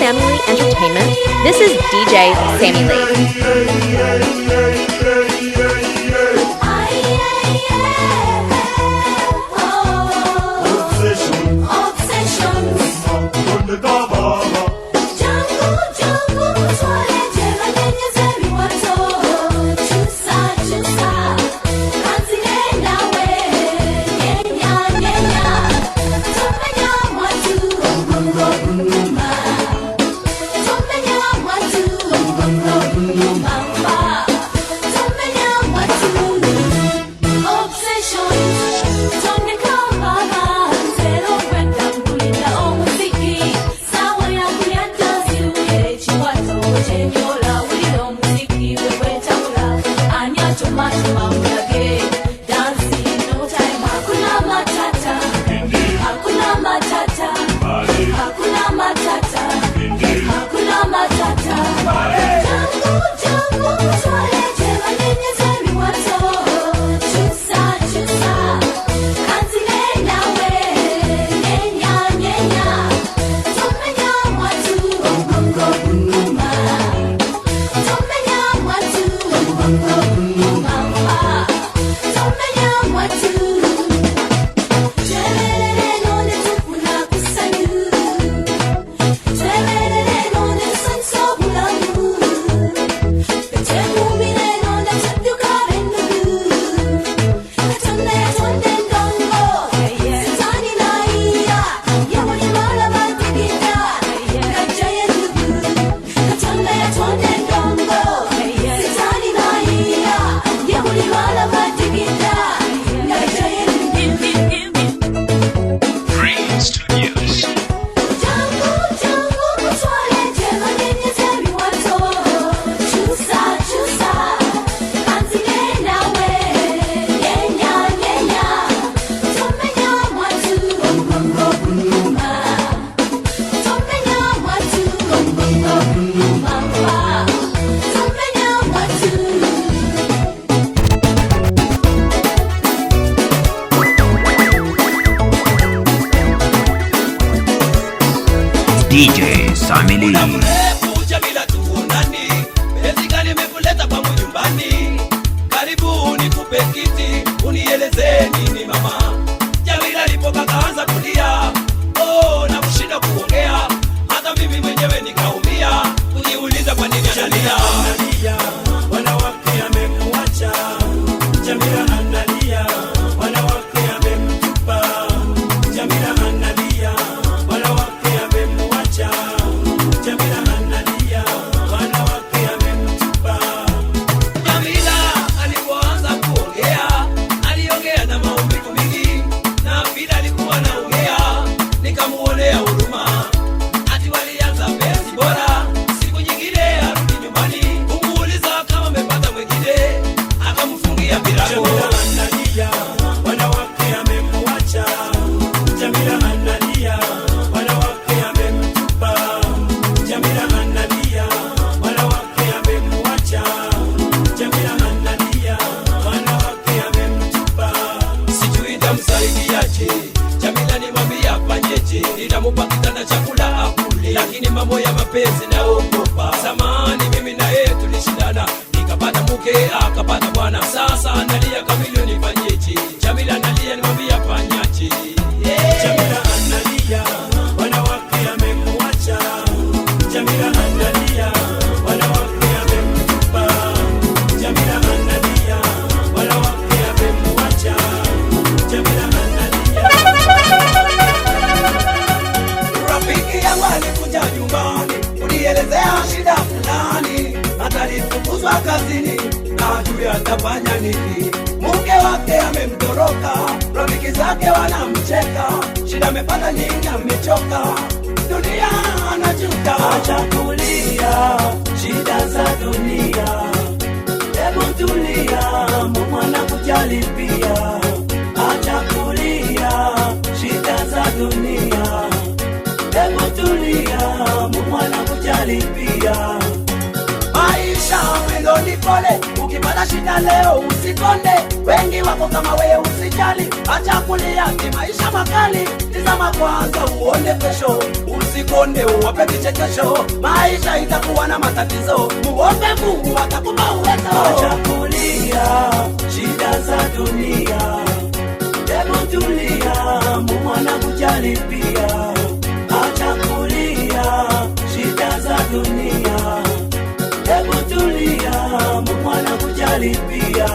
Sammy Lee Entertainment, this is DJ Sammy Lee. DJ Sammy Lee. Bila tuonani, penzi gani mekuleta kwangu nyumbani? Karibu nikupe kiti, unieleze nini mama. Jamila alipoka kaanza kulia, oh na kushinda kuongea. Hata mimi mwenyewe nikaumia, kujiuliza kwa nini analia. Wanawake amekuacha, Jamila analia. Wanawake amemtupa, Jamila analia. Wanawake amemwacha, Jamila analia. Wanawake amemtupa. Jamila alipoanza kuongea, aliongea na maumivu mingi, na bila alikuwa anaongea, nikamuonea huruma. Ati walianza penzi bora, siku nyingine arudi nyumbani, kumuuliza kama amepata mwingine, akamfungia milango. Jamila analia, wanawake amemwacha. Jamila analia, wanawake amemtupa. Jamila analia, wanawake amemwacha. Jamila analia, wanawake amemtupa. Sijui nitamsaidiaje, Jamila nimwambia afanyeje. Nitamupa kitanda chakula akule, lakini mambo ya mapenzi naogopa. Zamani mimi na yeye tulishindana, nikapata mke akapata bwana. Sasa analia kamilioni, nifanyeje? Jamila analia, nimwambia afanyaje? Jamila analia, wanawake amemwacha. Jamila analia, wanawake amemtupa. Jamila analia, wanawake amemwacha. Jamila analia. Rafiki yangu alikuja nyumbani, unielezea shida fulani. Hata alifukuzwa kazini, na hajui atafanya nini. Mke wake amemtoroka, rafiki zake wanamcheka. Shida amepata nyingi, amechoka, dunia anajuta. Acha kulia shida za dunia, hebu tulia, Mungu anakujali pia. Acha kulia shida za dunia, hebu tulia, Mungu anakujali pia. Maisha mwendo ni pole, ukipata shida leo usikonde. Wengi wako kama wewe, usijali, acha kulia, ni maisha makali. Tizama kwanza uone kesho, usikonde uwape vichekesho. Maisha itakuwa na matatizo, muombe Mungu atakupa uwezo. Acha kulia shida za dunia, hebu tulia, Mungu anakujali pia. Acha kulia shida za dunia, hebu tulia, Mungu anakujali pia.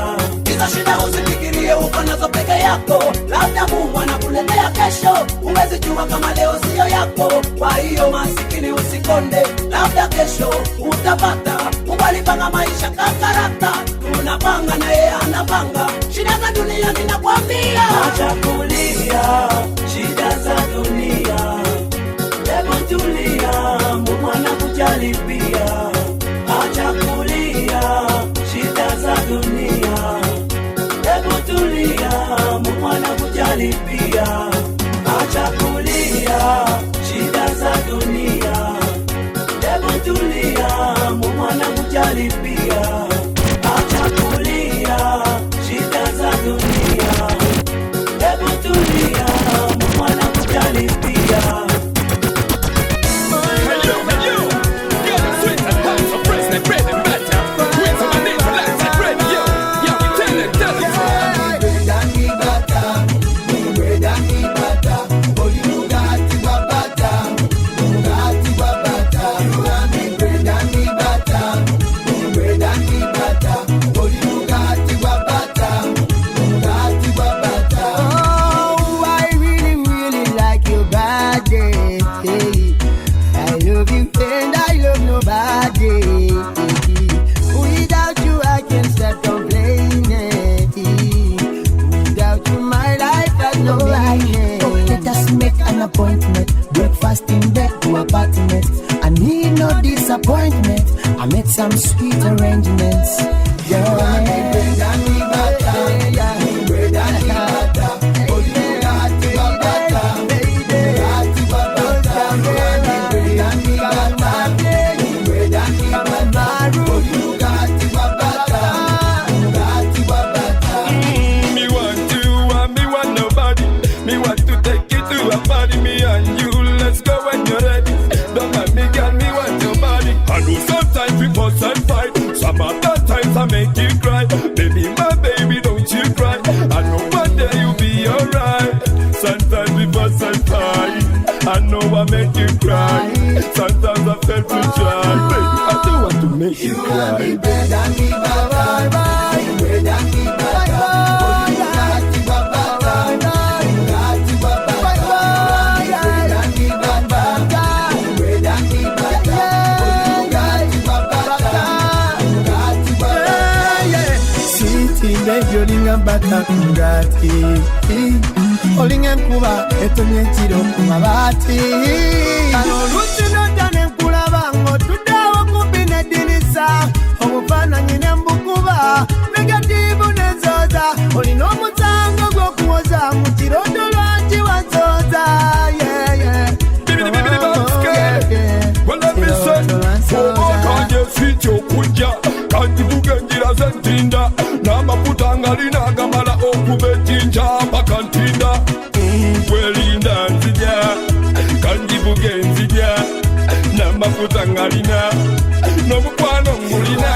Hizo shida usifikirie uko nazo peke yako, labda Mungu anakuletea kesho. Huwezi jua kama leo sio yako, kwa hiyo masikini usikonde, labda kesho utapata. Mungu alipanga maisha kakarata, tunapanga na yeye anapanga. Shida za dunia ninakwambia, acha kulia shida za dunia, hebu tulia, Mungu anakujali pia. Acha kulia shida za dunia, hebu tulia, Mungu anakujali pia. Acha kulia shida za dunia, hebu tulia, Mungu anakujali pia. Acha kulia shida za dunia, hebu tulia, Mungu anakujali pia. Appointment, breakfast in bed to apartment. I need no disappointment, I made some sweet arrangements. I make you cry, baby, my baby, don't you cry. I know one day you'll be alright. Sometimes we fuss and fight, I know I make you cry. Sometimes I felt to try, baby, I don't want to make you cry. You are better, me bye bye, you better, me bye bye. Olinga bata ngati olinga nkuba etonye chiro mabati ano luchino dane kulaba ngo tudawo kupine dinisa omufana nyine mbukuba negative nezoza olino mutango gwo kuoza muchirondo lwanji wazoza bibidi basket wala mission kanje switch okujja kandi bugenjira zentinda namafuta ngalina gamala okubejinja mpaka ntinda welinda nzija kandi bugenzija namafuta ngalina nomukwano ngulina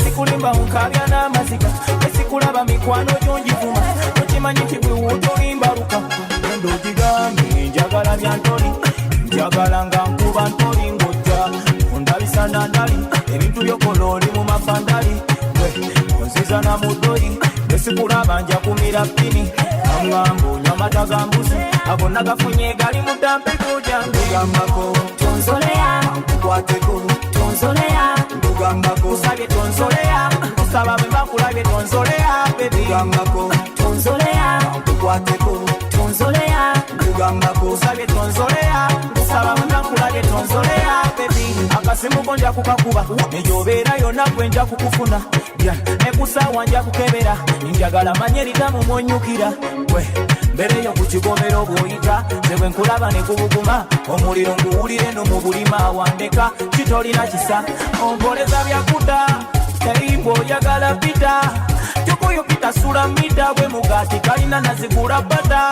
Sikulimba unkabya n'amazika esikulaba mikwano gyonjivuma okimanyi nti bwe wotolimba luka endo ogigambye njagala bya ntoli njagala nga nkuba ntoli ng'ojja ondabisa nandali ebintu byokola oli mu mafandali onziza na muddoli esikulaba nja kumira pini amwambo onywa amata ga mbuzi ago nagafunye gali mu dampiku jange gambako tonzolea nkukwateko tonzolea ndugambako usabye tonzolea usaba bwe bakulabye tonzolea baby ndugambako tonzolea nkukwateko tonzolea ndugambako usabye tonzolea usaba bwe bakulabye tonzolea akasimu konja kukakuba nejobeera yonna gwenja kukufuna nekusaawa nja kukebera njagala manye litamu mwonyukira gwe mbereyo ku kigomero bw'oyita nze bwe nkulaba ne kubuguma omuliro nguwulire no mu bulima wandeka kitolina kisa ompoleza byakudda teyimba oyagala pita tukuyo pita sula mida bwe mugaati kalina nazigula bata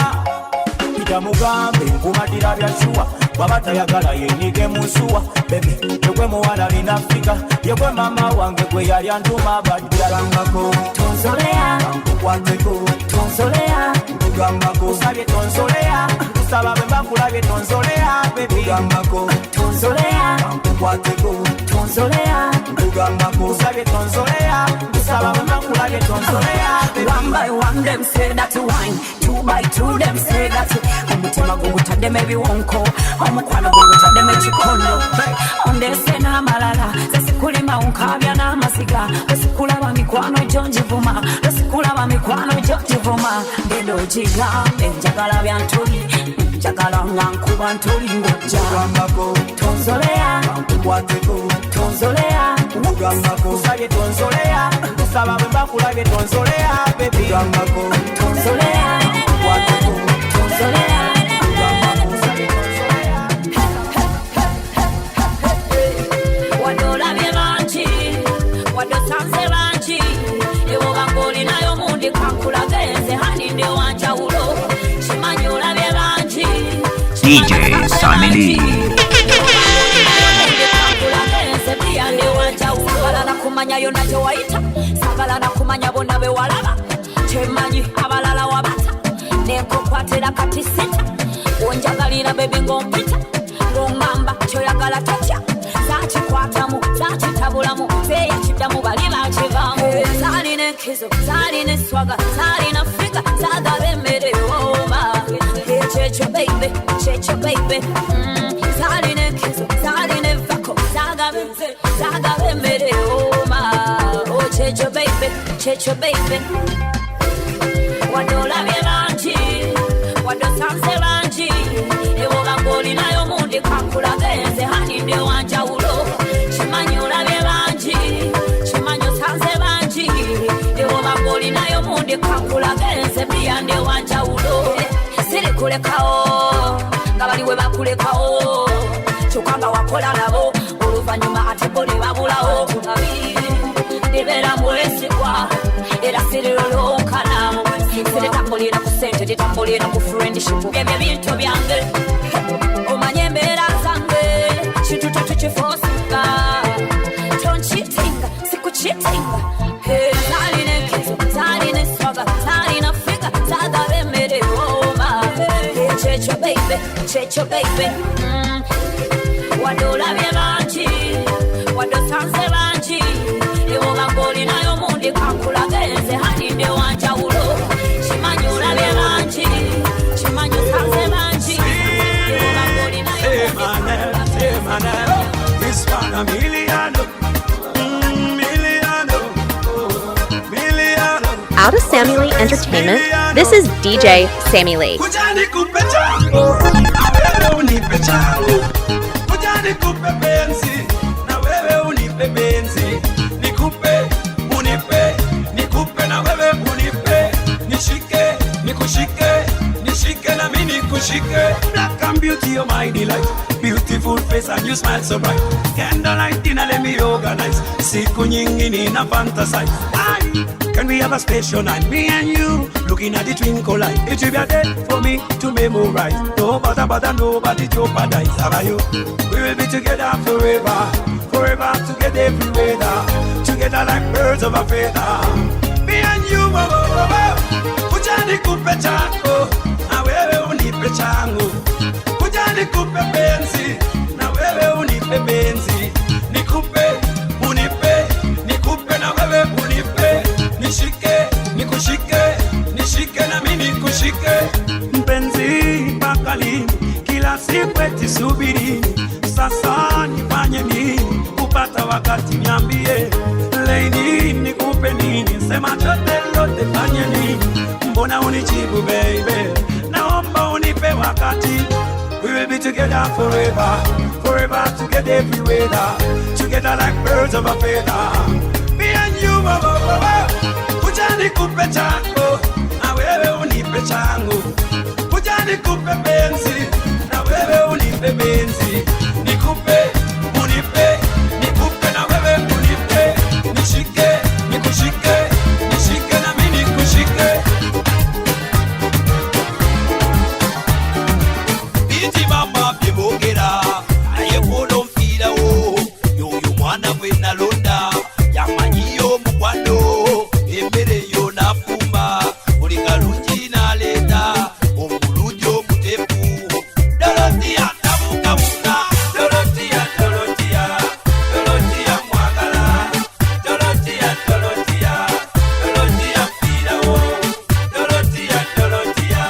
pita mugambe nkumatira byashuwa baba tayagala yenyige munsuwa bebe yegwe muwala linafika yegwe mama wange gwe yali antuma baddirangako tonzolea nkukwateko tonzolea nkugambako usabye tonzolea kusaba bwe mbakulabye tonzolea bebe nkugambako tonzolea nkukwateko tonzolea nkugambako usabye tonzolea kusaba bwe mbakulabye tonzolea one by one them say that wine 2 by 2 them say that omutima gugutadde maybe wonko omukwano gugutadde mekikondo ondese n'amalala zesikulima unkabya n'amasiga esikulaba mikwano jonjivuma esikulaba mikwano jonjivuma ngendo kigambe njagala byantuli njagala nga nkuba ntuli ngojja tonzolea nkukwateko tonzolea usabye tonzolea kusaba bwe mbakulabye tonzolea bebe tonzolea tonzolea wadolabye bangi wadosanze bangi ewoba ng'olinayo mundi kankulagenze haninde wanjawulo kimanyi olabye bangi DJ Sammy Lee. sagala nakumanya yonna gyewayita sagala nakumanya bonna bewalaba temanyi abalala wabata nenkukwatira kati sita onjagalira bebi ngompita ng'oŋŋamba kyoyagala totya zakikwatamu zakitabulamu zeyakiddamu bali bakivaamu zaalina enkizo zaalina eswaga zaalina figa zaagaba emmere wooma kyekyo beibe kyekyo beibe zaalina enkizo zaalina evako zaagaba emmere wooma kyekyo beibe kyekyo beibe wadde olabye bangi wadde osanze bangi ewoba ng'olinayo mundi kankulagenze haninde wanjawulo kimanyi olabye bangi kimanyi osanze bangi ewoba ng'olinayo mundi kankulagenze biyande wanjawulo siri kulekawo nga bali we bakulekawo kyokka nga wakola nabo oluvannyuma ate bo ne babulawo libeera mwesigwa era sirirolonkana siritambulira ku sente litambulira ku friendship byebyo bintu byange omanye embeera zange kintu tetukifosinga tonchitinga sikuchitinga zaalina enkizo zaalina eswaga zaalina figa zaagaba emmere wooma kyekyo beibe kyekyo beibe wadde olabye bangi wadde osanze bangi ewoba ng'olinayo mundi kankulagenze haninde wanjawulo kimanyi olabye bangi kimanyi osanze bangi ewoba ng'olinayo Out of Sammy Lee Entertainment, this is DJ Sammy Lee. Black and beauty, you're my delight. Beautiful face and you smile so bright. Candlelight dinner, let me organize. Siku nyingine na fantasize. Aye. Can we have a special night? Me and you, looking at the twinkle light. It will be a day for me to memorize. No bother, nobody jeopardize. How are you? We will be together forever. Forever together every weather. Together like birds of a feather. Me and you, kuja nikupe chako na wewe unipe changu. Kuja nikupe penzi na wewe unipe penzi. Nikupe, unipe, nikupe na wewe unipe. Nishike, nikushike, nishike na mimi nikushike. Mpenzi bakali, kila siku eti subiri. Sasa nifanye nini kupata wakati niambie. Lady nikupe nini, sema chote lote fanye nini. Mbona unijibu baby, naomba unipe wakati. We will be together forever, forever together. at every weather. Together like birds of a feather. Me and you, kujani kupe chango, na wewe unipe chango. Kujani kupe benzi, na wewe unipe benzi. Nikupe, unipe, nikupe na wewe unipe. Nishike, nikushike, nishike na mimi nikushike. Biti mama bibogera, aye kono mfira wo. Yo mwana wena londa, yamanyiyo mukwano. Emere yo nafuma, ulikalunji na leta. Omulujo mutepu, Dorotia tabuka buka. Dorotia, Dorotia, Dorotia mwagala. Dorotia, Dorotia, Dorotia mfira wo. Dorotia, Dorotia,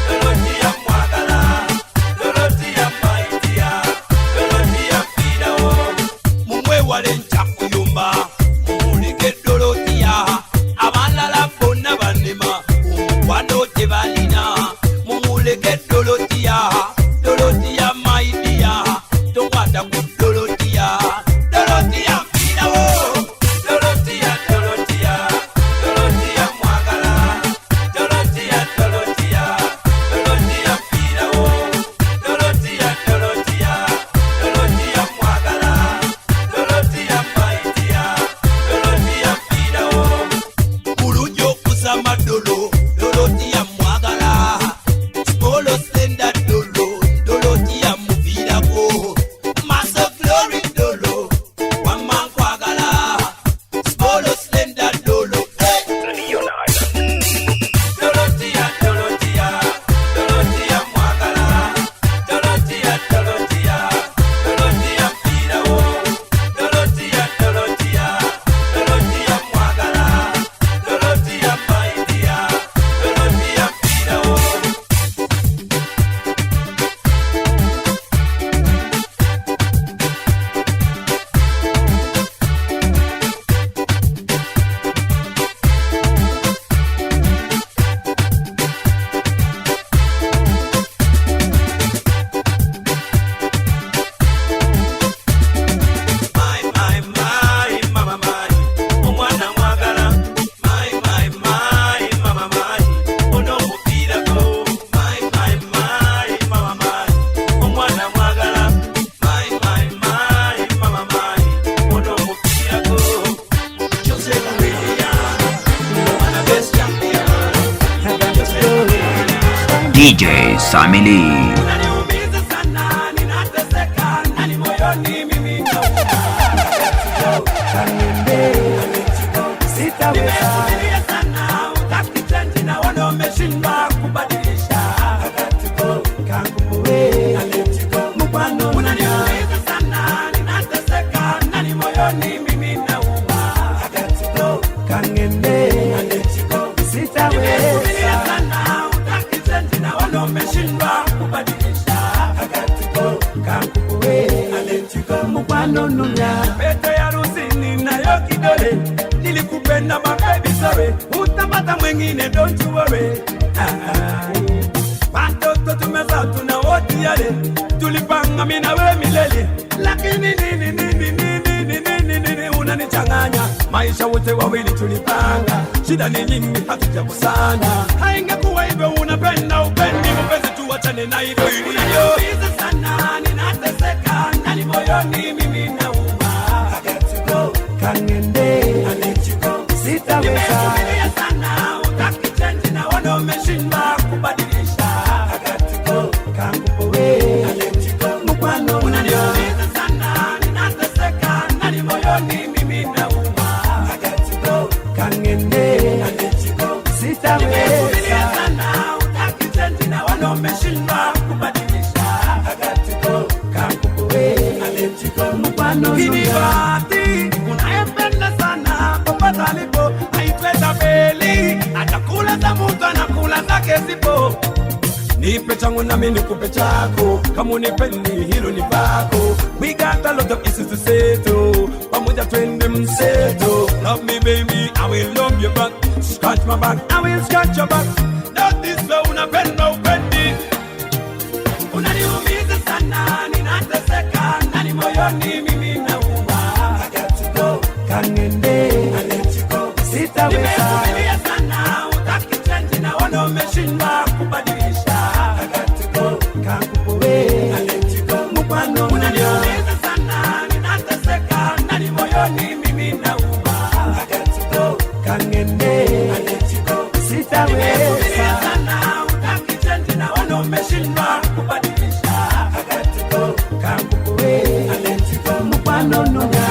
Dorotia mwagala. Dorotia maitia, Dorotia mfira wo. Mumwe wale nchakuyumba, mumulike Dorotia. Abalala bonna banema, umukwano tebalina. Mumulike Dorotia, Dorotia maitia. Tokwata ku Dorotia, Dorotia mfira wo. Dorotia, Dorotia, Dorotia mwagala. Dorotia, Dorotia, Dorotia mfira wo. Dorotia, Dorotia, Dorotia mwagala. Dorotia maitia, Dorotia mfira wo. Mulujo kusama dolo, Dorotia mwagala. Smolo slender dolo, Dorotia mufira ko. Maso glory dolo, wama kwagala. Smolo slender dolo, Dorotia, Dorotia, Dorotia mwagala. Dorotia, Dorotia, Dorotia mfira wo. Dorotia, Dorotia, Dorotia mwagala. Dorotia maitia, Dorotia mfira wo. My, mama, my, omwana mwagala. My, mama, my, ono mupira go. My, mama, my, omwana mwagala. My, mama, my, ono mupira go. Jose William, wanna best champion. Jose William. DJ Sammy Lee. Unaniumiza sana, ninateseka, ndani moyoni mimi nimevumilia sana, utaki change na wana umeshindwa kubadilisha. Mkwano unaniumiza sana, ninateseka, ndani moyoni mimi nauma. Nimevumilia sana, utaki change na wana umeshindwa kubadilisha. Mkwano nunya pete ya rusini na yo kidole. Nilikupenda mababy sorry, utapata mwengine don't you worry. Watoto tumezaa tuna wote yale, tulipanga mimi na wewe milele. Lakini nini unanichanganya, maisha wote wawili tulipanga, shida ni nyingi hatujakusanya. Haingekuwa hivyo, unapenda upendi, mpenzi tuachane na hivyo. Unaniumiza sana, ninateseka, ndani moyoni mimi nauma. Nimevumilia sana, utaki change na wana umeshindwa kubadilisha. Mkwano unaniumiza sana, ninateseka, ndani moyoni mimi nauma. Nimevumilia sana, utaki change na wana umeshindwa kubadilisha. Hii bahati unayempenda sana, popote alipo haitweza beli. Atakula za mtu anakula zake zipo. Nipe changu na mimi nikupe chako, kama unipendi hilo ni pako. We got a lot of issues to settle, pamoja twende mseto. Love me baby, I will love you back. Scratch my back, I will scratch your back. Not this way unapenda upendi. Unaniumiza sana, ninateseka, ndani moyoni mimi nauma. I got to go, kangende, I let you go. Sitaweza. Nimevumilia sana, utaki change na wana umeshindwa kubadilisha. I got to go, kangupowe, I let you go. Mupano unaniumiza sana, ninateseka ndani moyoni mimi nauma. I got to go, kangende, I let you go. Sitaweza. Nimevumilia sana, utaki change na wana umeshindwa kubadilisha. I got to go, kangupowe, I let you go. Mupano nunya.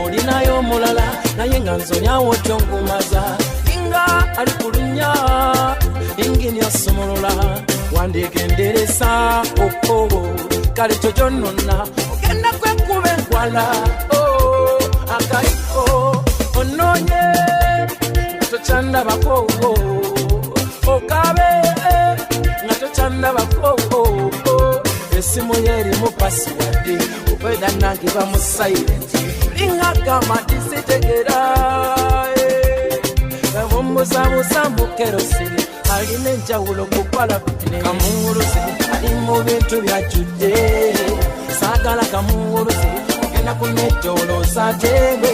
Olinayo mulala naye nga nzonyawo kyongumaza inga ali kulunya ingini asomolola wandegenderesa okobo kale kyojonnonna ogenda kwekuba enkwala akaliko ononye tokyandabako okabe nga tokyandabako esimu yerimu pasiwadde okweda nange bamusayirenti ingagama disitegera bamumuzamuza mu kerosene alina enjawulo ku palapine kamuwuluze ali mu bintu byajjudde saagala kamuwuluze ogenda kunetolooza ateebe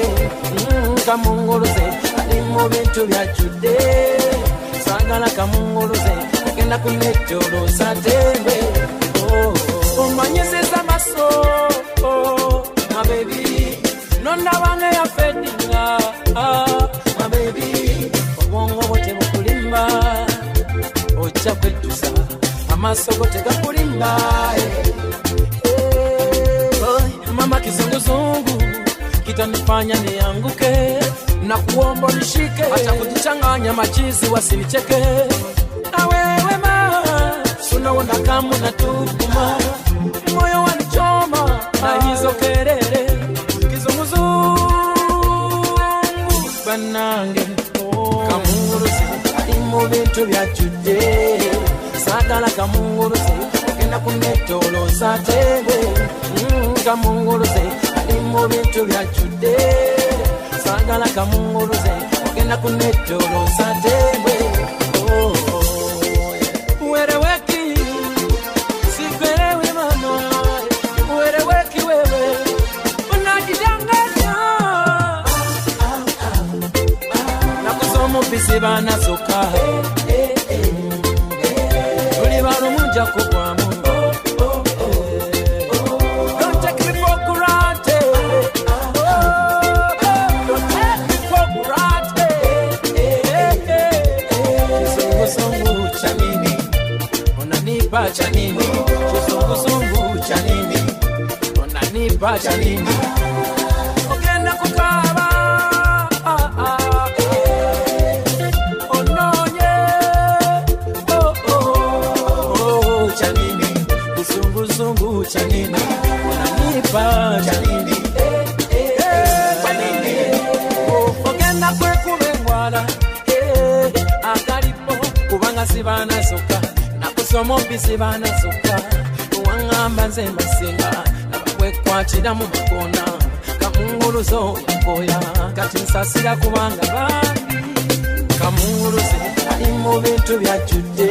kamuwuluze ali mu bintu byajjudde saagala kamuwuluze ogenda kunetolooza ateebe omanyisiza maso my baby nonna wange ya fedinga my baby obwongo bote bukulimba ojja kwetusa amaso gote gakulimba mama kizunguzungu kitanifanya nianguke na kuomba nishike hata kujichanganya machizi wasinicheke na wewe ma sunaona kama natuma moyo wanichoma na hizo kelele kizunguzungu banange kamuwuluze ali mu bintu byajjudde saagala kamuwuluze ogenda kunetolooza ateebe kamuwuluze ali mu bintu byajjudde saagala kamuwuluze ogenda kunetolooza ateebe wereweki sikwerewe mano wereweki wewe unajidanganya nakusoma bisi banasoka tuli balumunja kugwamu don't take me for granted don't take me for granted songo chanini unanipa chanini songo chanini unanipa chanini ogenda kukaba ononye chanini songo chanini unanipa chanini chanini ogenda kwekubengwala akalipo kubanga sibanasoka nakusoma obisi banasoka wangamba nze masinga nabakwekwatira mu makona kamunguluzo yakoya kati nsasira kubanga bambi kamunguluze ali mu bintu byajjudde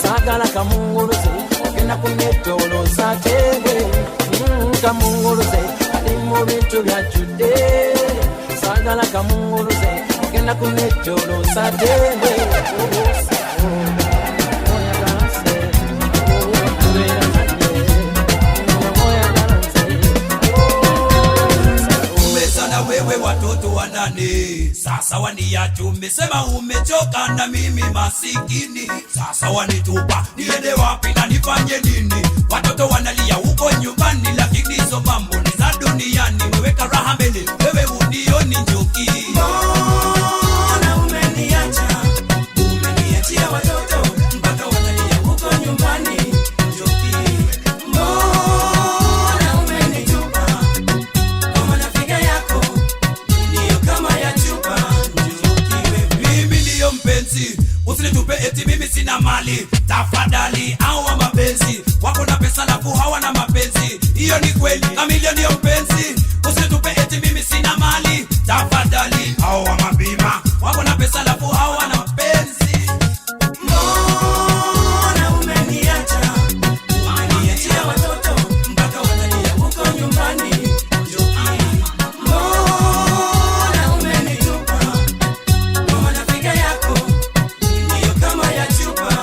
saagala kamunguluze ogenda kunetolooza ateebe kamunguluze ali mu bintu byajjudde saagala kamunguluze ogenda kunetolooza ateebe umesana wewe watoto wanane sasa waniacha umesema umechoka na mimi masikini sasa wanitupa niende wapi na nifanye nini watoto wanalia huko nyumbani lakini hizo mambo ni za duniani weweka raha mbele wewe unioni njoki mbona umeniacha umeniachia watoto mpaka wanalia huko nyumbani njoki mbona umenitupa kwa manafika yako ndio kama ya chupa njoki wewe mimi ndio mpenzi usinitupe eti mimi sina mali tafadhali au mapenzi wako na hawana mapenzi. Hiyo ni kweli, kamilioni ya mpenzi. Usitupe eti mimi sina mali. Tafadhali, hao wa mabima wako na pesa lafu hawana mapenzi. Mbona umeniacha? Umeniachia watoto mpaka wanalia huko nyumbani. Mbona umenitupa? Mama na figa yako ndiyo kama ya chupa.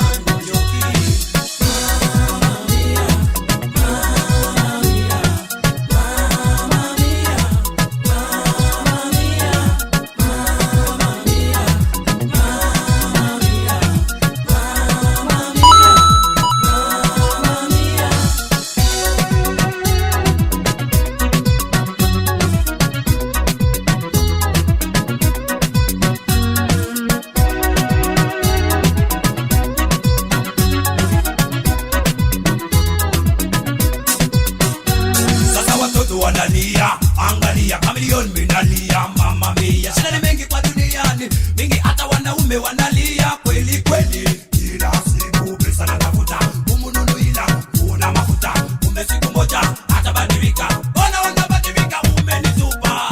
Wanalia, angalia kamilioni minalia, mama mia. Shida ni mengi kwa duniani, mingi hata wanaume wanalia. Kweli kweli, kila siku pesa na tafuta, umununu ila una mafuta. Kumbe siku moja hata badilika, ona wanabadilika, umenitupa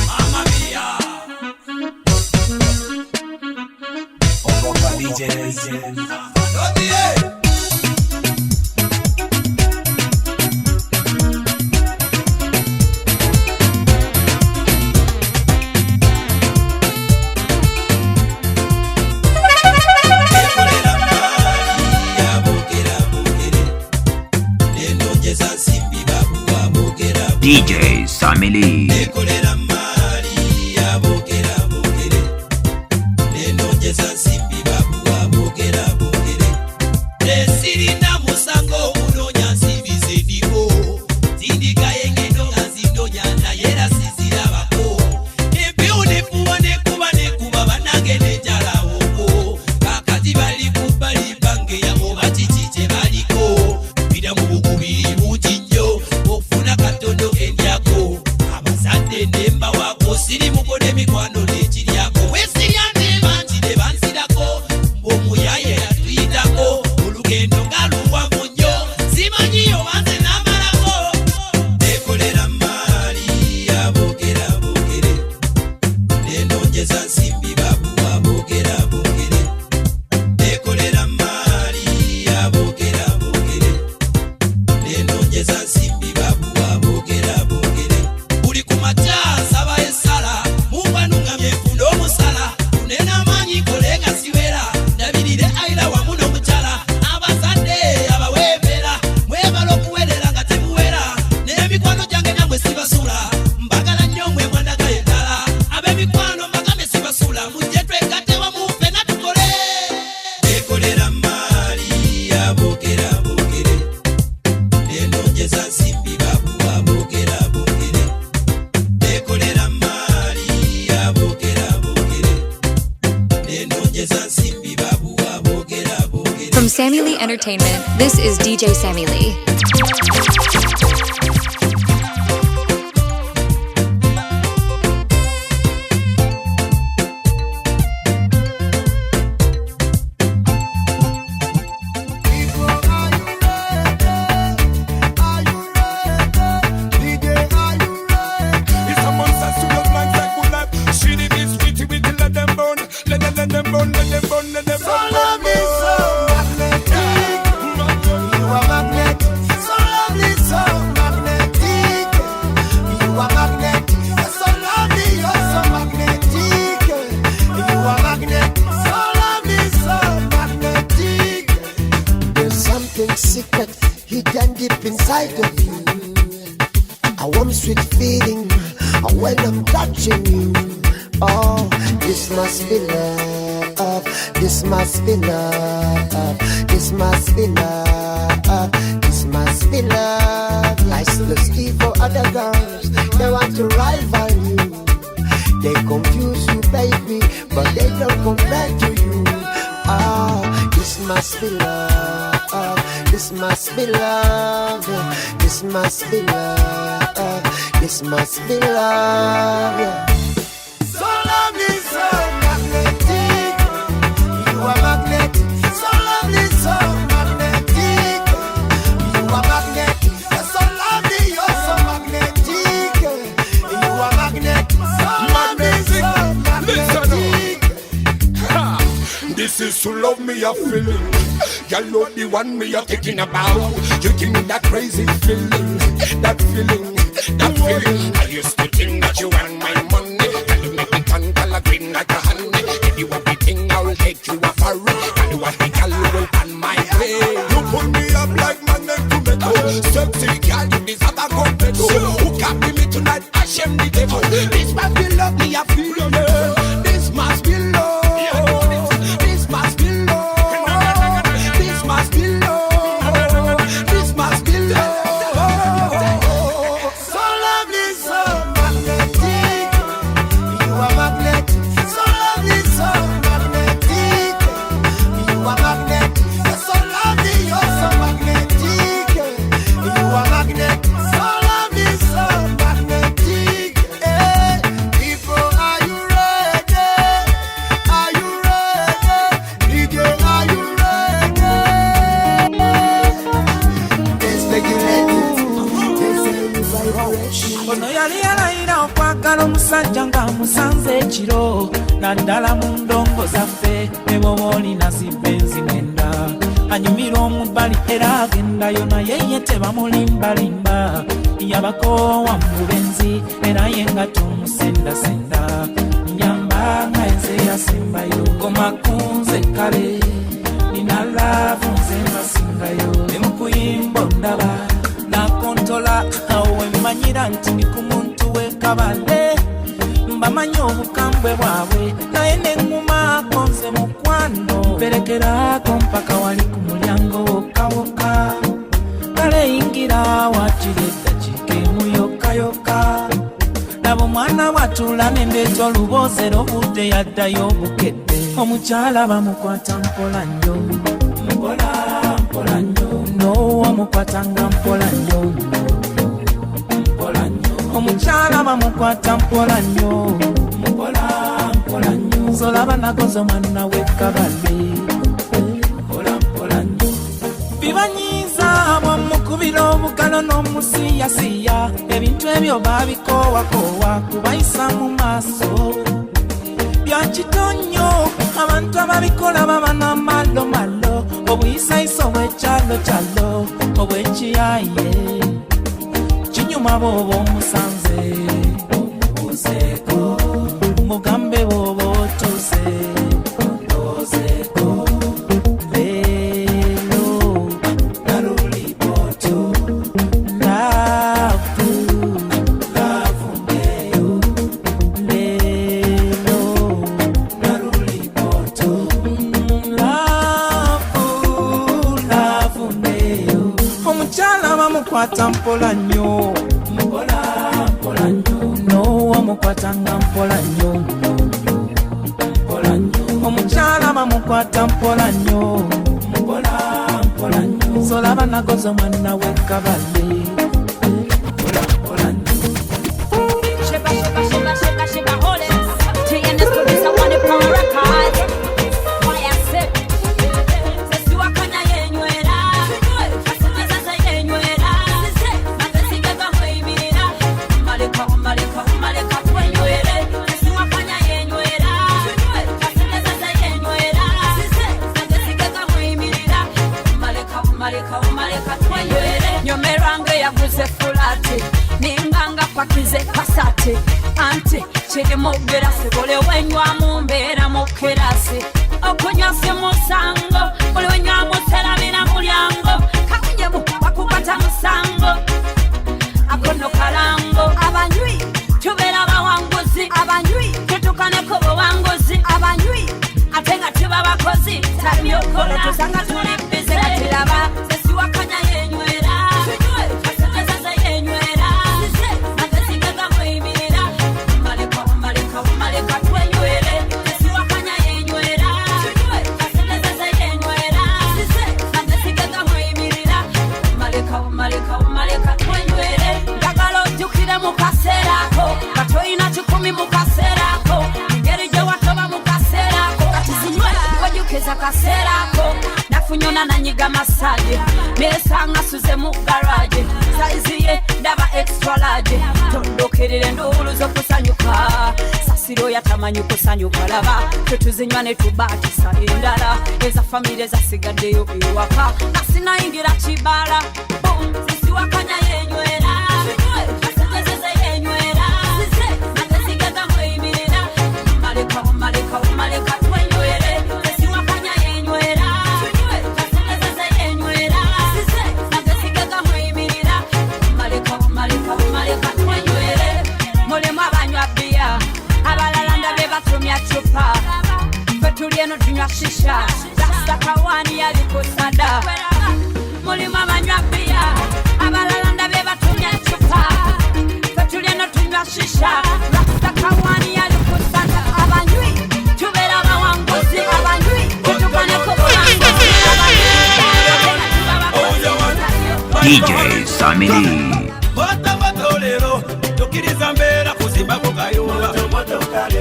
mama mia. Ogopa DJs DJ Sammy Lee. From Sammy Lee Entertainment, this is DJ Sammy Lee. Secret hidden deep inside of you, a warm sweet feeling when I'm touching you. Oh, this must be love, this must be love, this must be love, this must be love. I see the scheme for other girls, they want to rival you, they confuse you baby, but they don't compare to you. Oh, this must be love, this must be love, this must be love, this must be love, yeah. So lovely, so magnetic, you are magnetic. So lovely, so magnetic, you are to love me a feeling. You know the one me a thinking about. You give me that crazy feeling, that feeling, that feeling. I used to think that you want my money. Can you make me turn color green like a honey? If you want the thing, I will take you a party. Can you want the girl who will pan my way? You pull me up like magnet to metal. Sexy girl, you deserve a complete. Who can be me tonight? I shame the devil. This must be love, me a feel it. This must be love. This must be love. This must be love. This must be love. So lovely, so magnetic. You are magnetic. So lovely, so magnetic. You are magnetic. You're so lovely, you're so magnetic. You are magnetic. So lovely, so magnetic. Hey, people, are you ready? Are you ready? DJ, are you ready? Yes, make you ready. Yes, make you vibration. Ono yali yalayira okwagala omusajja nga musanze ekiro naddala mu ndongo zaffe ne bwoba olina zibbenzi mwenda anyumira omubbali era agendayo naye ye tebamulimbalimba yabakoowa mu bubenzi era ye nga tomusendasenda nyamba nga enze yasembayo komakunze kale nina laavu nze mbasingayo ne mu kuyimba ondaba nakontola awe mmanyira nti ndi ku muntu w'ekabale mbamanyi obukambwe bwabwe naye neŋŋumaako nze mukwano mperekerako mpaka wali ku mulyango wokkawoka kale yingira wakiri eddakiika emu yokkayoka laba omwana bw'atuula nendeeta oluboozero obudde yaddayo obukedde omukyala bamukwata mpola nnyo mpola mpola nnyo n'owamukwatanga mpola nnyo mpola nnyo omukyala bamukwata mpola nnyo mpola mpola nnyo zolaba nagoza omwana w'ekkabale mpola mpola nnyo bibanyiiza bwamukubira obugalo n'omusiyasiya ebintu ebyo baabikoowakoowa kubayisa mu maaso byakitonyo abantu ababikola baba n'amalomalo obuyisayiso bw'ekyalokyalo obw'ekiyaye kinyuma bw'oba omusanze omubuuzeeko mugambe bw'oba otuuse ondoozeeko leero nalulibooto laavu laavu ngeyo leero nalulibooto laavu laavu ngeyo omukyala bamukwata mpola nnyo mpola mpola nnyo n'owamukwatanga mpola nnyo mpola nnyo omukyala bamukwata mpola nnyo mpola mpola nnyo zolaba nagoza omwana w'ekkabale mpola mpola nnyo Shiba, shiba, shiba, shiba, shiba, hold it. TNS producer want it on record. Why I say, sisi wakanya yenywera, asimeza za yenywera, matesi gaga mweimira, maleka, maleka, maleka twenywere, sisi wakanya yenywera, asimeza za yenywera, matesi gaga mweimira, maleka, maleka, maleka twenywere. Nyomerange yaguze fulati, ninganga pakize pasati, anti chiri mugerasi, bole wenywa mumbera mukerasi, okunyasi musango, bole wenywa muserabira mulyango, kakunyemu bakukata musango, akono kalango, abanywi tubera bawanguzi, abanywi tutukaneko bawanguzi, abanywi atenga tuba bakozi, tabyokola tusanga tuli bize katiraba, sesi wakanya yenywera, asemeza za yenywera, matesi gaga mweimira, maleka, maleka, maleka twenywere, sesi wakanya yenywera, asemeza za yenywera, matesi gaga mweimira, maleka, maleka, maleka twenywere, njagala ojjukire mu kaseerako, katoyina kikumi mu kaseerako, engeri gye watoba mu kaseerako, kati zinywe wajjukiza kaseerako. nafunyona na nyiga masaje nesanga suze mu garage size ye ndaba extra large tondokerere ndulu zo kusanyuka sasiro yatamanyi kusanyuka laba tutuzinywa ne tubatisa endala eza family zasigaddeyo ewaka nasina ingira kibala sisi wakanya yenywera asezeze yenywera sisi natesigaga mweyimirira maleka twenywere sisi wakanya yenywera asezeze yenywera sisi natesigaga mweyimirira maleka twenywere mulemu abanywa bia abalala ndabe batumya chupa fetuli eno tunywa shisha rasta kawani yalikusada mulemu abanywa bia abalala ndabe batumya chupa fetuli eno tunywa shisha rasta kawani yalikusada abanywi tubera bawanguzi abanywi tutukane kubuyanguzi DJ Sammy Lee. Botamatolero tukiriza mbera kuzimba kukayumba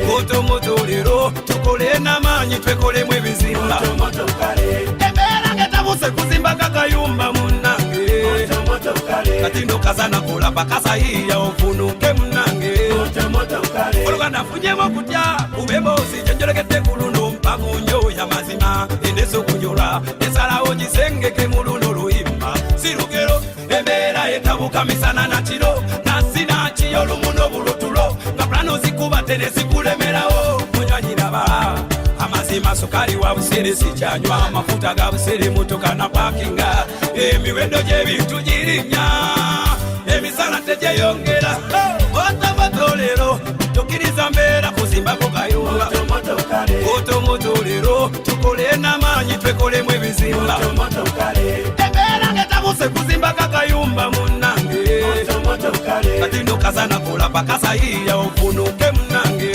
Botomotolero tukole namanyi twekole mwe bizimba Ebera ngetabuse kuzimba kakayumba munange Katindo kazana kola pakasa hiya ofunuke munange Oluganda funyemo kutya ubebo sijenjolekete kuluno mpakunyo ya mazima Endeso kunyola esala ojisengeke muluno luimba Sirugero ebera etabuka misana na chiro Nasina chiyo lumuno bulutulo Kaplano zikuba tene zikulemerawo Munyanyiraba Amazima sukari wa busiri sichanywa Mafuta ga busiri mutoka na parkinga Emiwendo jebintu jirinya Emisana teje yongera Botamatolero tukiriza mbera kuzimba kukayumba Botomotolero tukole namanyi twekole mwe bizimba Ebera ngetabuse kuzimba kakayumba munange Katindo kazana kola pakasa hiya ofunuke munange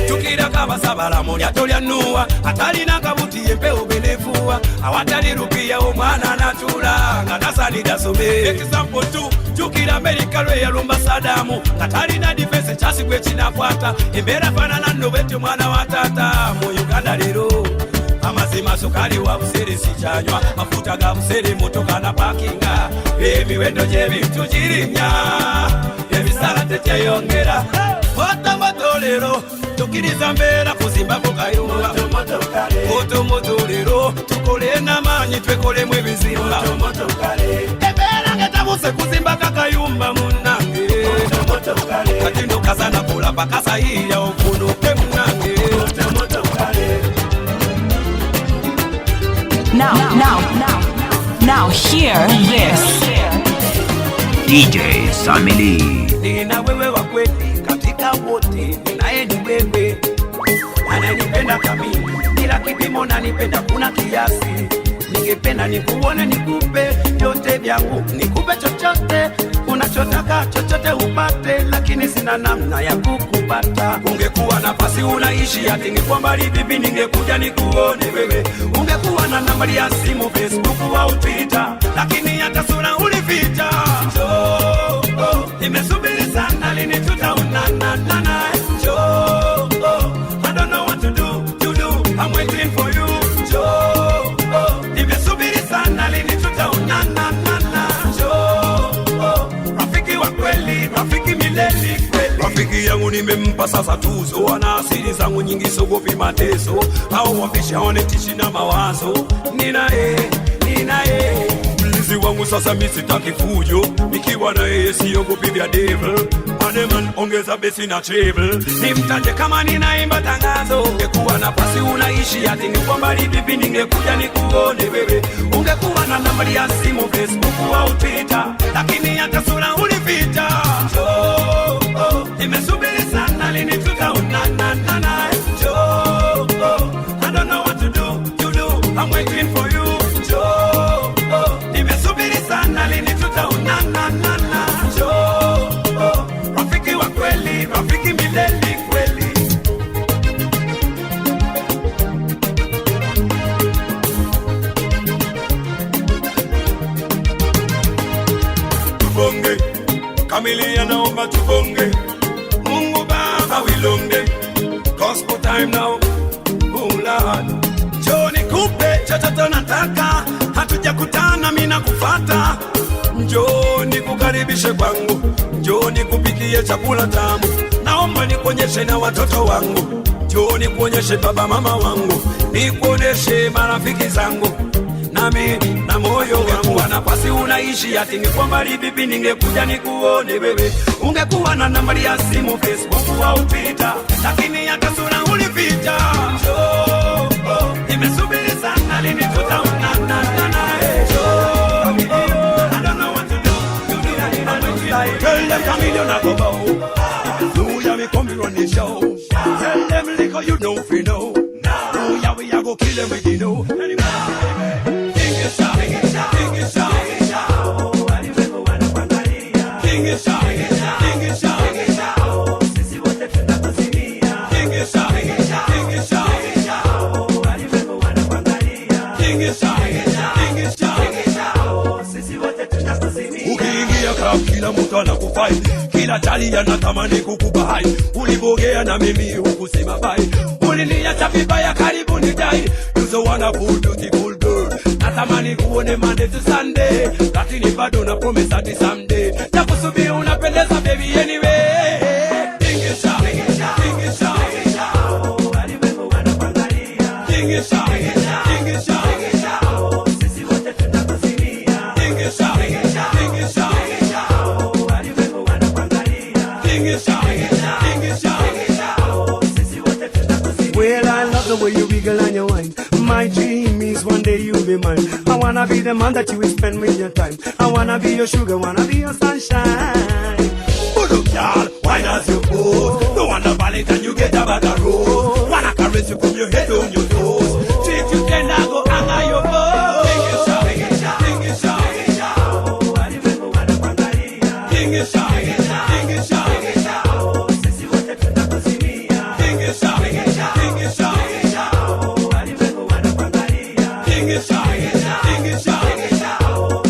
Tukira kabasabala mulya tolya nuwa Atalina kabuti yempeho benefuwa Awatali rupiya omwana natula Nga nasalida some Example 2 Tukira Amerika lwe yalumba Sadamu Katalina defense chasi kwe chinakwata Embera fanana nobete mwana wa tata Mu Uganda lero Amazima sukari wa busiri sichanywa Mafuta ga busiri mutoka na parkinga Emiwendo jebintu jirinya Emisala teche yongera Botamatolero tukiriza mbera kuzimba kukayumba Botomotolero tukole namanyi twekole mwe bizimba Ebera ngetabuse kuzimba kakayumba munange Katindo kazana kola pakasa hiya ofunuke munange Now hear this. DJ Sammy Lee. Nina wewe wa kweli katika wote, naye ni wewe. Ananipenda kamili, bila kipimo nanipenda kuna kiasi. Ningependa nikuone nikupe yote vyangu, nikupe chochote unachotaka, chochote upate, lakini sina namna ya kukupata. Ungekuwa nafasi unaishi ati ningekuwa mbali vipi, ningekuja nikuone wewe. Ungekuwa na nambari ya simu, Facebook au Twitter, lakini hata sura ulificha. Nimesubiri sana lini tutaonana nana. I don't know what to do, I'm waiting for you. Nimesubiri sana lini tutaonana nana. Rafiki wa kweli, rafiki milele kweli. Rafiki yangu nimempa sasa tuzo, ana asili zangu nyingi sogopi mateso. Hao wambisha wanetishi na mawazo, ninae mlinzi wangu sasa misitaki fujo. Nikiwa na yeye siogopi vya devil. Aneman ongeza besi na treble, nimtaje kama ninaimba tangazo. Ungekuwa nafasi unaishi ati ningekuwa mbali vipi, ningekuja nikuone wewe. Ungekuwa na nambari ya simu, Facebook au Twitter, lakini hata sura ulificha. Nimesubiri sana lini tutaonana nana. I don't know what to do, I'm waiting for you. Nimesubiri sana lini tutaonana nana. Rafiki wa kweli, rafiki milele kweli. Tubonge, Kamilia naomba tubonge. Mungu Baba wilonge. Gospel time now, oh Lord. Johnny Coupe, chacha mtoto nataka, hatujakutana mimi nakufata. Njoo nikukaribishe kwangu, njoo nikupikie chakula tamu. Naomba nikuonyeshe na watoto wangu, njoo nikuonyeshe baba mama wangu, nikuonyeshe marafiki zangu. Nami na moyo wangu nafasi unaishi ati ningekuwa mbali bibi ningekuja nikuone wewe. Ungekuwa na nambari ya simu Facebook au Twitter, lakini hata sura ulificha. Nimesubiri sana lini tutaonana naye. I don't know what to do. Tell them chameleon I go bow. Do ya me come run the show. Tell them liquor you don't feel no. Do ya we a go kill them with you know. Kila mtu anakufai, kila chali anatamani kukubai. Ulibogea na mimi hukusema bye, uliniacha vibaya karibu nidai. You're so wonderful, beautiful girl, natamani kuone Monday to Sunday, lakini bado na promise ati someday takusubiri. Unapendeza baby anyway. Tingisha, tingisha, tingisha, tingisha, tingisha, sisi wote tunakuzimia. Tingisha, tingisha, well, I love the way you wiggle and you whine. My dream is one day you'll be mine. I wanna be the man that you will spend with your time. I wanna be your sugar, wanna be your sunshine. Put up, y'all, why not you pose? No wonder Valentine you get a bag of rose. Wanna caress you from your head on your toes. Treat you tender, go hang your bones. Tingisha, tingisha, tingisha, tingisha, tingisha, sisi wote tunakuzimia. Tingisha, tingisha, tingisha,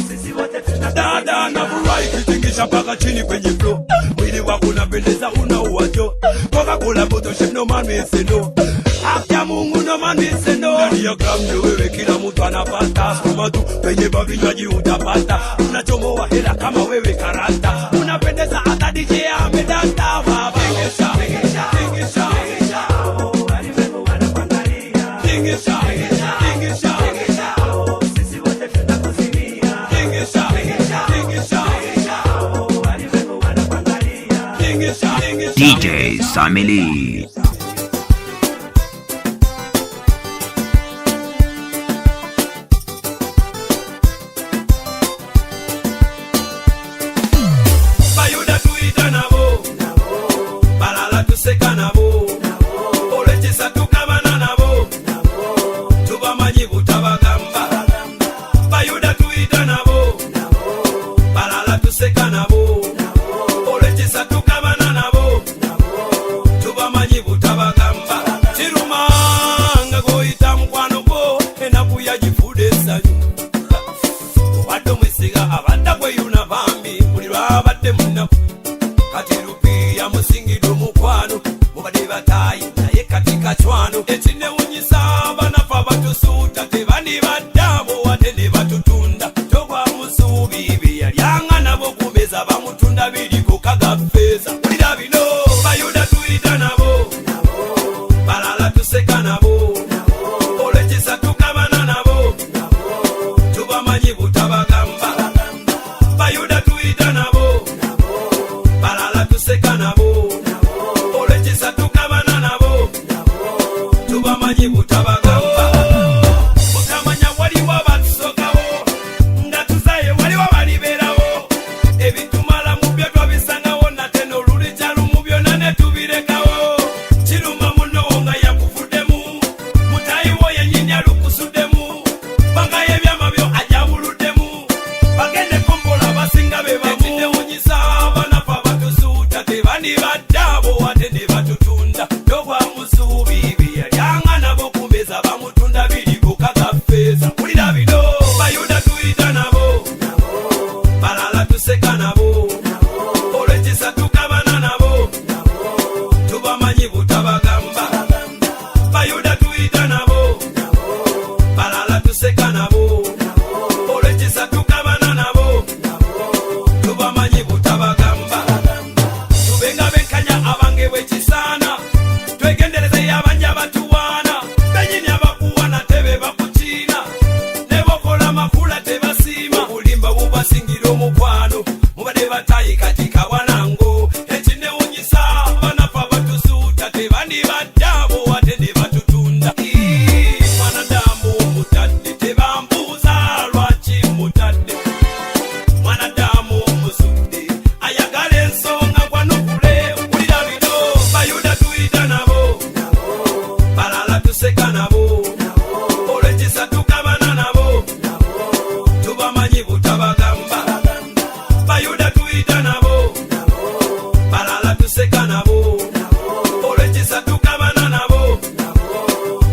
sisi wote tunakuzimia. Dada na variety, tingisha mpaka chini kwenye flow. Mwili wako unapendeza unauacho. Coca-Cola bottle shape no man may say no. Haki ya Mungu no man may say no. Ndani ya gram ndio wewe kila mtu anapata. Soma tu penye vinywaji utapata. Unachomoa hela kama wewe karata. Unapendeza hata DJ amedata baba. Tingisha, tingisha, tingisha, tingisha, tingisha, sisi wote tunakuzimia. Tingisha, tingisha, tingisha, DJ Sammy Lee. Bayuda tuita nabo, balala tuseka nabo, olechesa tukabana nabo, tubamanyi butabagamba. Bayuda tuita nabo, balala tuseka nabo, olechesa tukabana nabo, tubamanyi butabagamba. Chirumanga goita mukwano gwo enaku yagifude essanyu. Obadde omwesiga abadda gweyuna bambi buli lwabadde munaku. Kati lupiya musingidde omukwano mubadde bataayi naye kati kacwano. Ekinewunyisa abanafu abatusuuta tebandibadde abo wadde ne batutunda. Togwa musuubi bye yalyanga nabo kumeza bamutunda biriko kagafeeza. Wulira bino Bayuda tuyita nabo, balala tuseka nabo, olwekisa tukabana nabo, tubamanyi butabagamba. Bayuda tuyita nabo, balala tuseka nabo, olwekisa tukabana nabo, tubamanyi butabagamba. Mutamanya waliwo abatusokawo, nga tuzaye waliwo baliberawo. Ebitumala mu byo twabisangawo nate n'olulica lumu byonna ne tubirekawo. Kiruma muno nga yakuvuddemu, mutayi wo yennyini alukusuddemu. Bangayo ebyama byo ajabuluddemu, bagendeko mpola abasinga be bamu. Ekinewunyisa abanafu abatusuuta tebandibadde abo wadde ne batutunda. Togwa musuubi bye yalyanga nabo kumeza bamutunda biriko kagafeeza. Wulira bino Bayuda tuyita nabo, balala tuseka nabo, olwekisa tukabana nabo, tubamanyi butabagamba. Bayuda tuyita nabo, balala tuseka basingira omukwano mubadde batayi katika wanango ekinewunyisa banafa batusuuta tebandibaddaabo wadde ne batutunda mwanadamu mutadde tebambuuza lwaki mutadde mwanadamu musudde ayagala ensonga gwanukule wulira bino bayuda tuyita nabo balala tuseka nabo olwekisa tukabana nabo tubamanyi butabagamba bayuda tuyita nabo balala tuseka nabo olwekisa tukabana nabo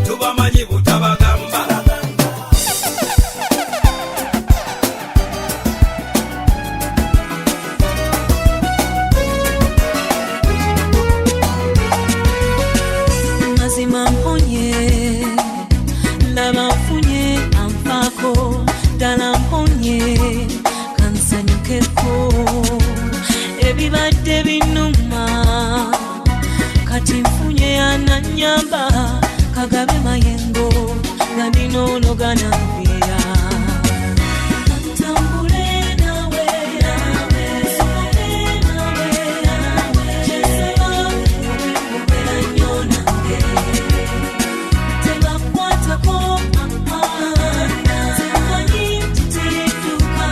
tubamanyi butabagamba mazima mponye laba mfunye ampako ddala mponye kansanyukeko ebibadde binuma kati mfunye ananyamba kagabe mayengo nga ndinoologana mbeera ntambule nawe mbeera nnyo nange tebakwatako temanyi tuteetuka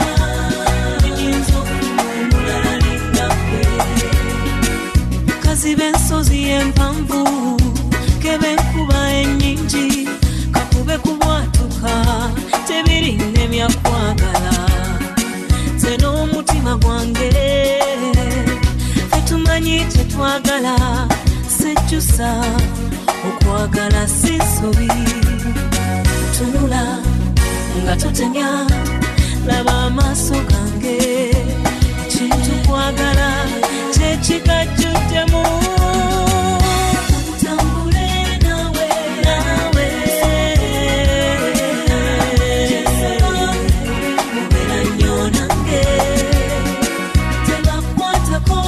enyinza okumulala lindakwe kaziba ensozi empanvu kebe enkuba ennyingi kakube kubwatuka tebirine byakwagala nze n'omutima gwange fetumanyi tetwagala sejjusa okwagala si nsobi tunula nga totemya laba amaaso gange kintu kwagala kyekigajjuddemu ntambule nawe mubeera nnyo nange tebakwatako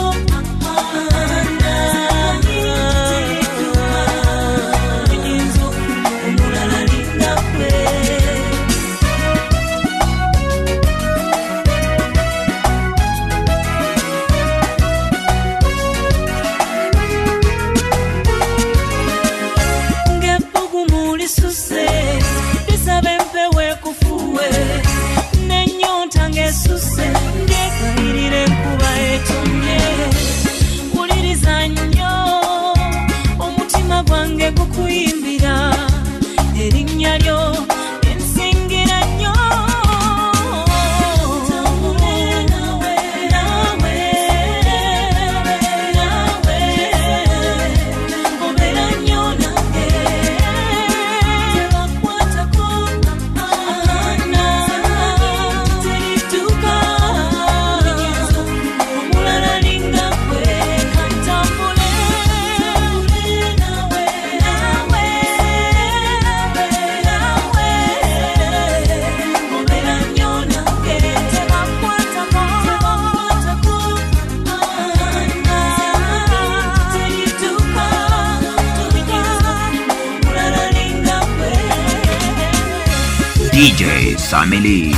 enyinza omulala lindakwe ng'ebbugumu lisuse lisaba empewo kufuwe n'ennyonta ng'esuse ndyekayirira enkuba etonye wuliriza nnyo omutima gwange gukuyimbira erinnya lyo ensingira nnyo obeera nnyo nange tebakwatako terituka omulala lingakwe kantambule nawe obeera nnyo nange tebakwatako terituka omulala lingakwe DJ Sammy Lee.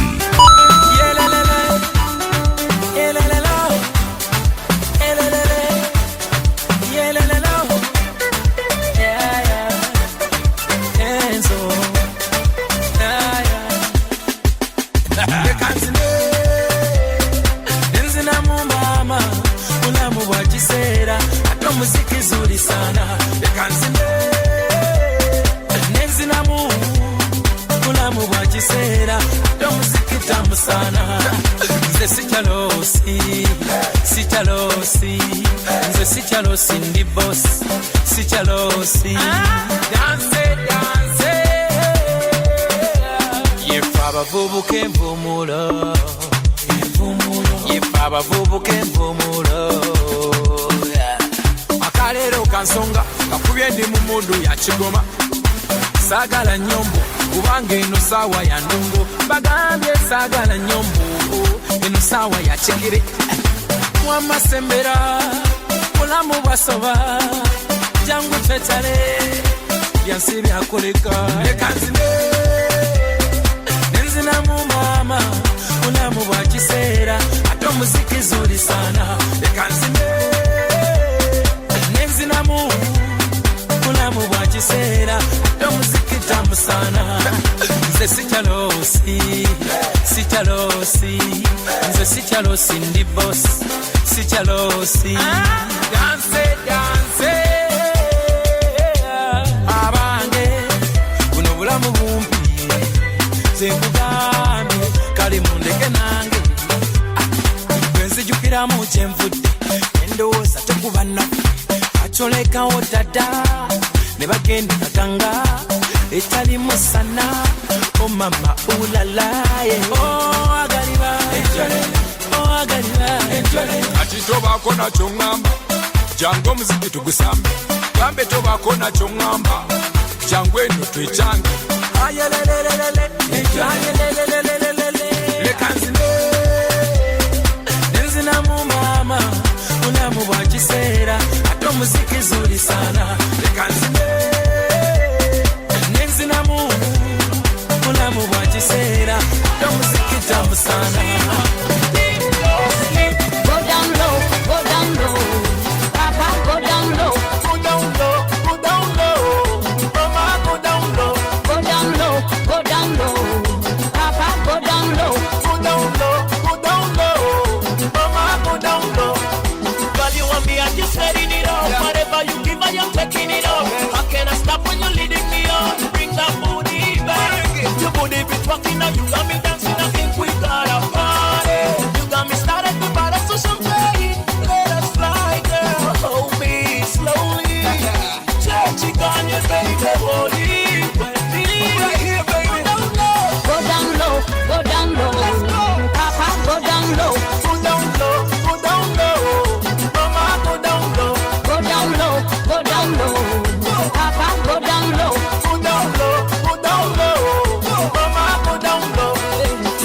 Muziki zuri sana bekanzine nenzinamu kulamu bwa kiseera ate muziki tamu sana nze sikyalosi nze sikyalosi ndi boss sikyalosi danse yefa abavubuka envumulo yefa abavubuka envumulo akalero kansonga kakubye ndi mu mundu ya kigoma saagala nyombo kubanga eno saawa ya ndongo bagambye saagala nyombo eno saawa ya kigere mwamasembera mulamu bwasoba jangu twetale byansi byakoleka leka nzine nenzinamu maama bulamu bwa kiseera ate omuziki zuli sana leka nzine nenzinamu bulamu bwa kiseera ate omuziki tamu sana nze sikyalosi nze sikyalosi ndi boss sikyalosi danse abange buno bulamu bumpi zenkugambye kali mundeke nange bwenzijukiramu kyenvudde endowooza tekuba naffe acolekawo dada ne bagenda katanga etali musana omama ulalaye agaliba ati tobaako nakyo ŋŋamba jangu omuziki tugusambe gambe tobaako nakyo ŋŋamba jangu eno twekyange leka nzine nenzinamu mama bulamu bwa kiseera ate omuziki zuli sana leka nzine nenzinamu bulamu bwa kiseera ate omuziki tamu sana. Taking it up, how can I stop when you're leading me on? Bring that booty back. Your booty be talking now, you got me dancing. I think we got a party. You got me started to buy that so champagne. Let us fly, girl. Hold me slowly. Check on your baby, holy. Right here, baby. Go down low, go down low. Let's go, Papa, go down low. Go down low, go down low. Mama, go down low. Go down low, go down low. Papa, go down low. Go down low, go down low. Mama, go down low.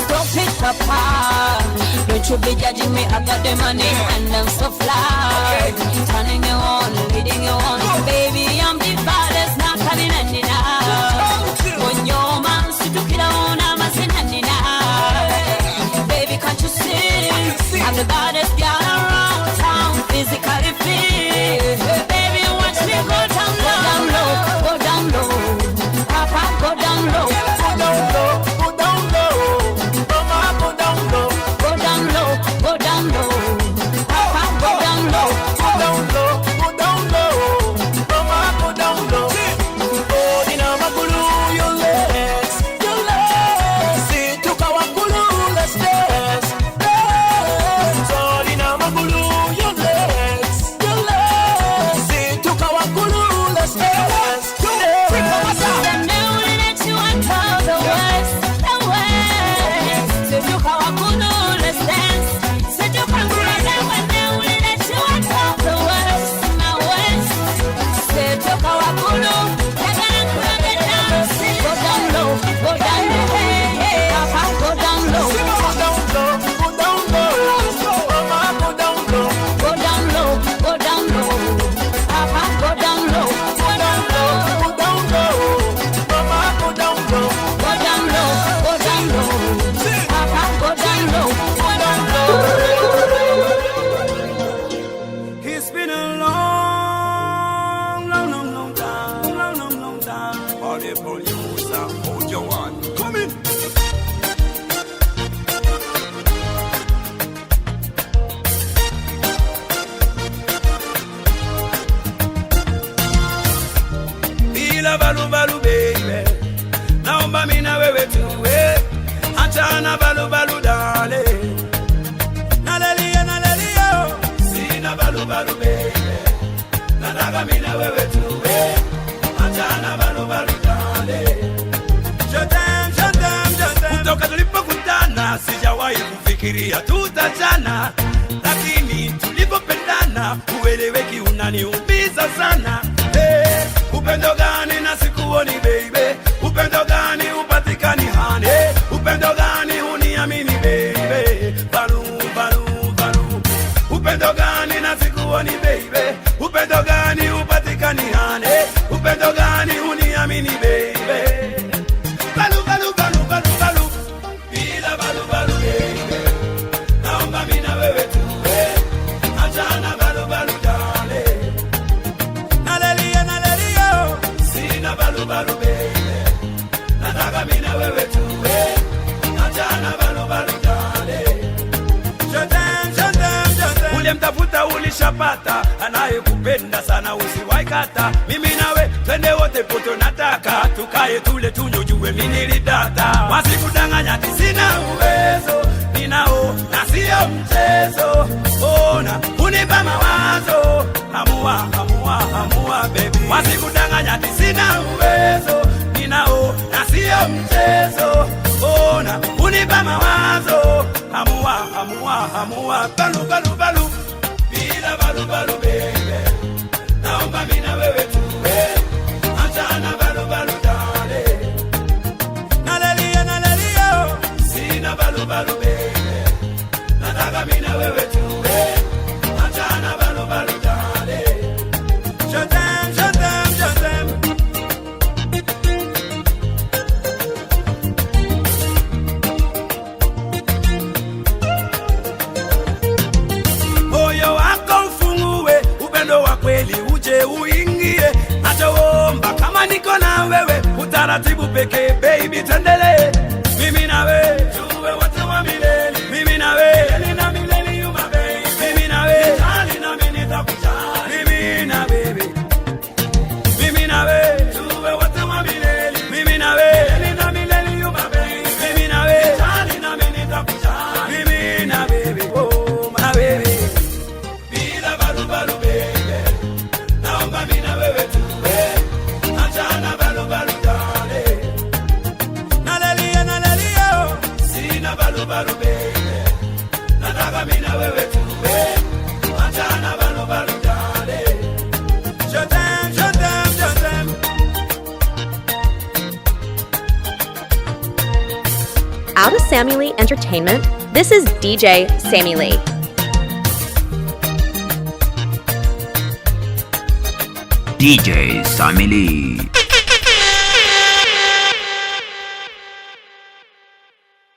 Stop it, Papa. Don't you be judging me, I got the money and I'm so fly. Turning you on, leading you on. Baby, I'm the baddest, not coming any now. When your man sit to kill on, I'm a sin any now. Baby, can't you see? I'm the baddest girl around town, physically fit. Baby, watch me go down low, go down low. Papa, go down low, go down low, go down low. Mama, go down low, go down low, go down low. Papa, go down low, go down low, go down low. Mama, go down low. Oh, dinama kulu, your legs. See, to kawakulu, let's dance. Oh, dinama kulu, your legs. See, to kawakulu, let's dance. Them now let you enter the west, the west. So you kawakulu, let's dance. So you kawakulu, now let you enter the west, the west. So you kawakulu, go down low, go down low. Papa, go down low, go down low, go down low. Mama, go down low, go down low, go down low. Papa, go down low, go down low, go down low. Mama, go down low, go down low, go down low. Papa, go down low, go down low. It's been a long time. All the producer, hold your one. Come in. Bila balu balu baby, naomba mimi na wewe tuwe, achana balu balu dale. Nalelia, sina balu balu baby, nataka mimi na wewe tuwe, achana balu balu dale. Je t'aime, kutoka tulipokutana sijawahi kufikiria tutachana, lakini tulipopendana ueleweki unaniumiza sana. Hey, upendo gani na sikuoni baby, upendo gani upatikani hani, upendo gani uniamini baby, balu balu balu. Upendo gani na sikuoni baby, upendo gani upatikani hani, upendo gani uniamini baby. Balu balu balu balu balu, bila balu balu baby. uliyemtafuta ulishapata, anayekupenda sana usiwaikata. Mimi nawe twende wote poto, nataka tukae tule tunywe, jue mimi nilidata. Wasikudanganya ati sina uwezo, ninao na sio mchezo. Ona unipa mawazo, amua, amua, amua baby. Wasikudanganya ati sina uwezo, ninao na sio mchezo. Ona unipa mawazo, amua, amua, amua. Balu, balu, balu, bila balu, balu baby. Naomba mimi na wewe tuwe, achana balu, balu dale. Nalelia, nalelia, sina balu, balu baby. Nataka mimi na wewe tuwe, achana balu, balu dale. Je t'aime, je t'aime, je t'aime. Moyo wako ufungue, upendo wa kweli uje uingie. Nachoomba kama niko na wewe, utaratibu pekee baby, tuendelee. Mimi na wewe tuwe wote wa milele. Mimi na wewe na milele, you my baby. Mimi na wewe jali na mimi nitakujali. Mimi na baby, mimi na wewe tuwe wote wa milele. Mimi na wewe na milele, you my baby. Mimi na wewe jali na mimi nitakujali. Mimi na baby, oh my baby. Bila balu, balu baby. Naomba mimi na wewe tuwe, achana balu, balu dale. Nalelia, nalelia, sina balu, balu baby. Nataka mimi na wewe tuwe, achana balu, balu dale. Je t'aime, je t'aime, je t'aime. Out of Sammy Lee Entertainment, this is DJ Sammy Lee. DJ Sammy Lee.